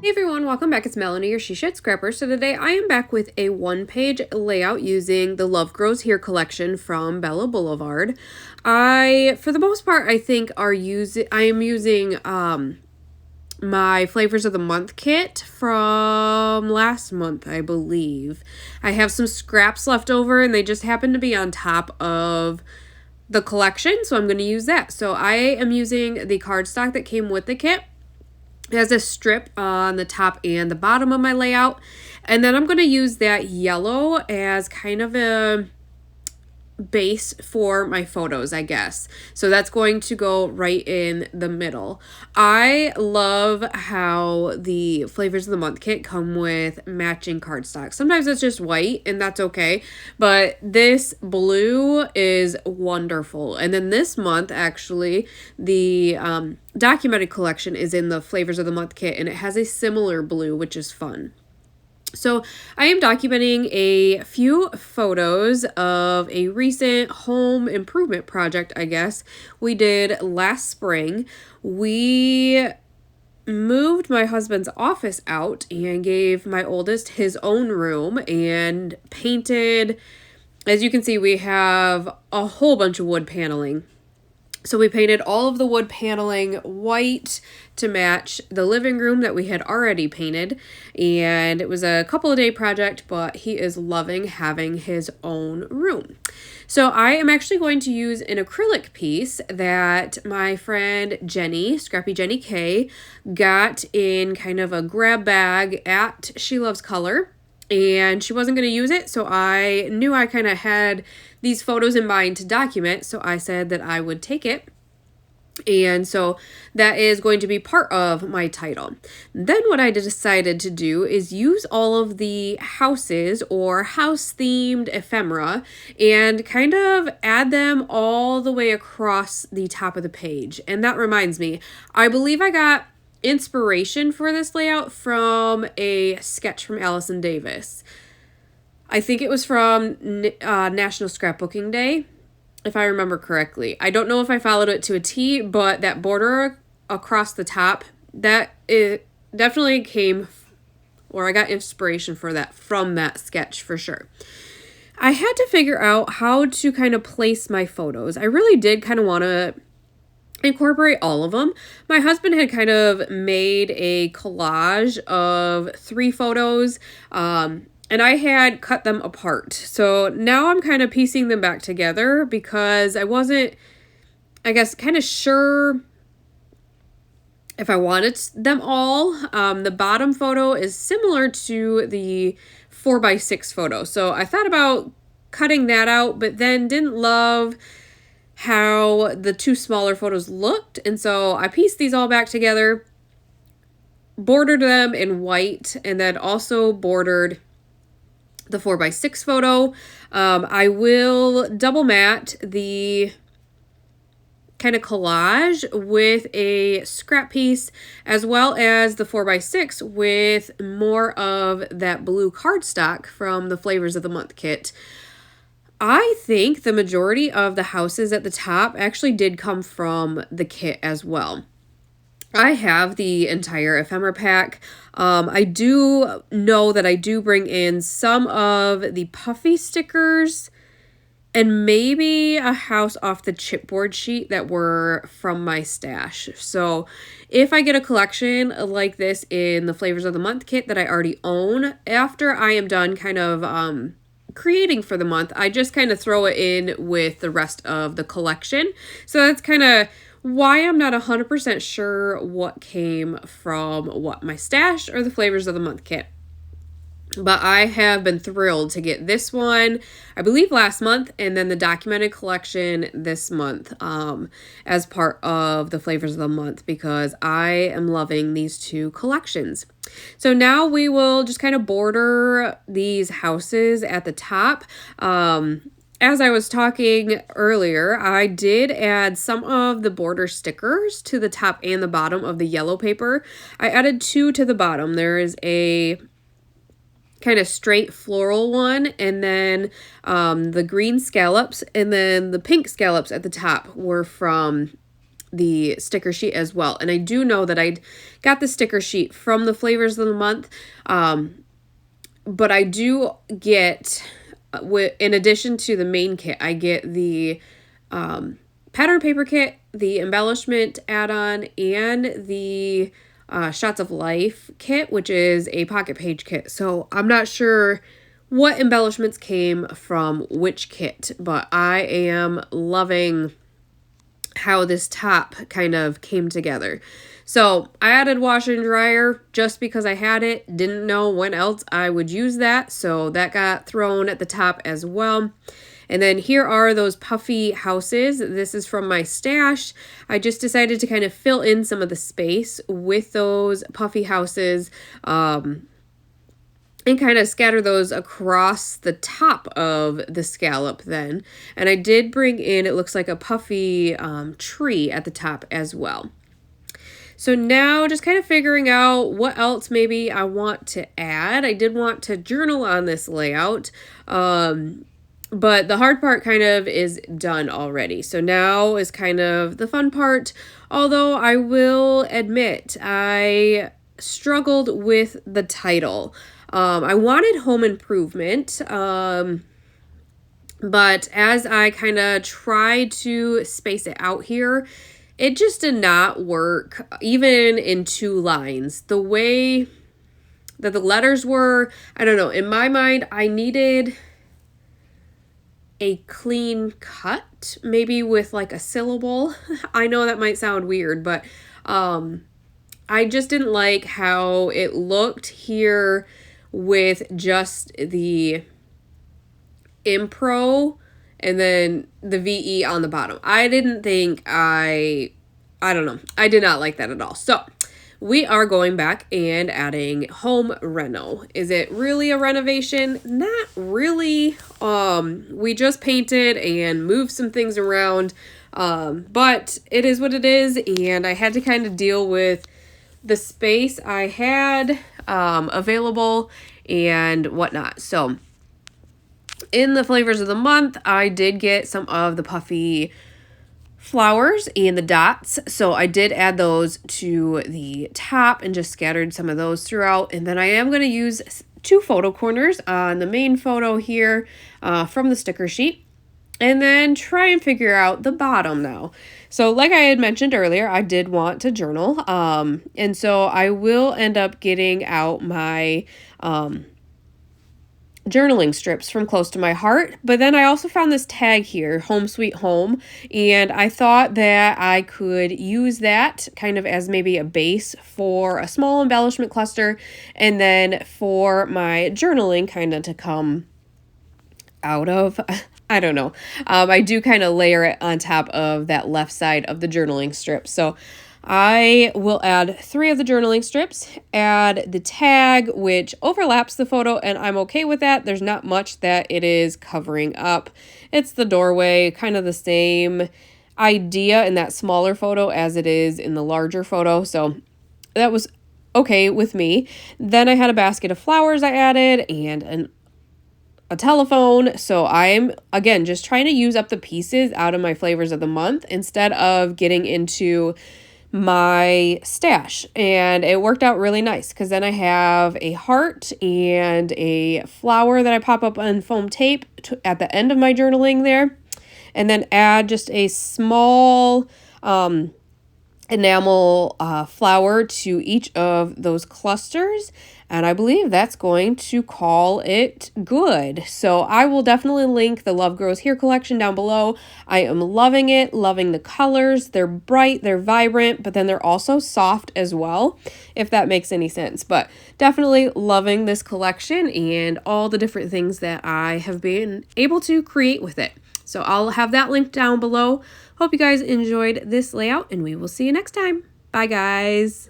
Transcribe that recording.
Hey everyone, welcome back. It's Melanie, your She Shed Scrapper. So today I am back with a one-page layout using the Love Grows Here collection from Bella Blvd. For the most part, I think I am using my Flavors of the Month kit from last month, I believe. I have some scraps left over and they just happen to be on top of the collection, so I'm going to use that. So I am using the cardstock that came with the kit. It has a strip on the top and the bottom of my layout. And then I'm going to use that yellow as kind of a base for my photos, I guess. So that's going to go right in the middle. I love how the Flavors of the Month kit come with matching cardstock. Sometimes it's just white and that's okay, but this blue is wonderful. And then this month, actually, the documented collection is in the Flavors of the Month kit and it has a similar blue, which is fun. So I am documenting a few photos of a recent home improvement project, I guess, we did last spring. We moved my husband's office out and gave my oldest his own room and painted. As you can see, we have a whole bunch of wood paneling. So we painted all of the wood paneling white to match the living room that we had already painted. And it was a couple of day project, but he is loving having his own room. So I am actually going to use an acrylic piece that my friend Jenny, Scrappy Jenny K, got in kind of a grab bag at She Loves Color. And she wasn't going to use it, so I knew I kind of had these photos in mind to document, so I said that I would take it. And so that is going to be part of my title. Then what I decided to do is use all of the houses or house-themed ephemera and kind of add them all the way across the top of the page. And that reminds me, I believe I got inspiration for this layout from a sketch from Allison Davis. I think it was from National Scrapbooking Day, if I remember correctly. I don't know if I followed it to a T, but that border across the top, that it definitely came, or I got inspiration for that from that sketch for sure. I had to figure out how to kind of place my photos. I really did kind of want to incorporate all of them. My husband had kind of made a collage of 3 photos, and I had cut them apart. So now I'm kind of piecing them back together because I wasn't, I guess, kind of sure if I wanted them all. The bottom photo is similar to the 4x6 photo. So I thought about cutting that out, but then didn't love how the 2 smaller photos looked. And so I pieced these all back together, bordered them in white, and then also bordered the 4x6 photo. I will double mat the kind of collage with a scrap piece as well as the 4x6 with more of that blue cardstock from the Flavors of the Month kit. I think the majority of the houses at the top actually did come from the kit as well. I have the entire ephemera pack. I do know that I do bring in some of the puffy stickers and maybe a house off the chipboard sheet that were from my stash. So if I get a collection like this in the Flavors of the Month kit that I already own, after I am done kind of creating for the month, I just kind of throw it in with the rest of the collection. So that's kind of why I'm not 100% sure what came from what, my stash or the Flavors of the Month kit. But I have been thrilled to get this one, I believe last month, and then the documented collection this month as part of the Flavors of the Month because I am loving these 2 collections. So now we will just kind of border these houses at the top. As I was talking earlier, I did add some of the border stickers to the top and the bottom of the yellow paper. I added 2 to the bottom. There is a kind of straight floral one, and then the green scallops, and then the pink scallops at the top were from the sticker sheet as well. And I do know that I got the sticker sheet from the flavors of the month, but I do get, in addition to the main kit, I get the pattern paper kit, the embellishment add-on, and the Shots of Life kit, which is a pocket page kit. So I'm not sure what embellishments came from which kit, but I am loving how this top kind of came together. So I added washer and dryer just because I had it. Didn't know when else I would use that, so that got thrown at the top as well. And then here are those puffy houses. This is from my stash. I just decided to kind of fill in some of the space with those puffy houses, and kind of scatter those across the top of the scallop then. And I did bring in, it looks like a puffy tree at the top as well. So now just kind of figuring out what else maybe I want to add. I did want to journal on this layout, but the hard part kind of is done already. So now is kind of the fun part, although I will admit I struggled with the title. I wanted home improvement, but as I kind of tried to space it out here, it just did not work, even in 2 lines. The way that the letters were, I don't know, in my mind, I needed a clean cut, maybe with like a syllable. I know that might sound weird, but I just didn't like how it looked here with just the Impro and then the VE on the bottom. I didn't think I don't know. I did not like that at all. So we are going back and adding home reno. Is it really a renovation? Not really. We just painted and moved some things around, but it is what it is, and I had to kind of deal with the space I had available and whatnot. So in the flavors of the month, I did get some of the puffy flowers and the dots. So I did add those to the top and just scattered some of those throughout. And then I am going to use 2 photo corners on the main photo here from the sticker sheet. And then try and figure out the bottom now. So like I had mentioned earlier, I did want to journal. And so I will end up getting out my journaling strips from Close to My Heart. But then I also found this tag here, Home Sweet Home, and I thought that I could use that kind of as maybe a base for a small embellishment cluster, and then for my journaling kind of to come out of, I don't know. I do kind of layer it on top of that left side of the journaling strip. So I will add 3 of the journaling strips, add the tag, which overlaps the photo, and I'm okay with that. There's not much that it is covering up. It's the doorway, kind of the same idea in that smaller photo as it is in the larger photo. So that was okay with me. Then I had a basket of flowers I added and a telephone. So I'm, again, just trying to use up the pieces out of my flavors of the month instead of getting into my stash, and it worked out really nice because then I have a heart and a flower that I pop up on foam tape at the end of my journaling there, and then add just a small enamel flower to each of those clusters, and I believe that's going to call it good. So I will definitely link the Love Grows Here collection down below. I am loving it, loving the colors. They're bright, they're vibrant, but then they're also soft as well, if that makes any sense. But definitely loving this collection and all the different things that I have been able to create with it. So I'll have that linked down below. Hope you guys enjoyed this layout, and we will see you next time. Bye, guys.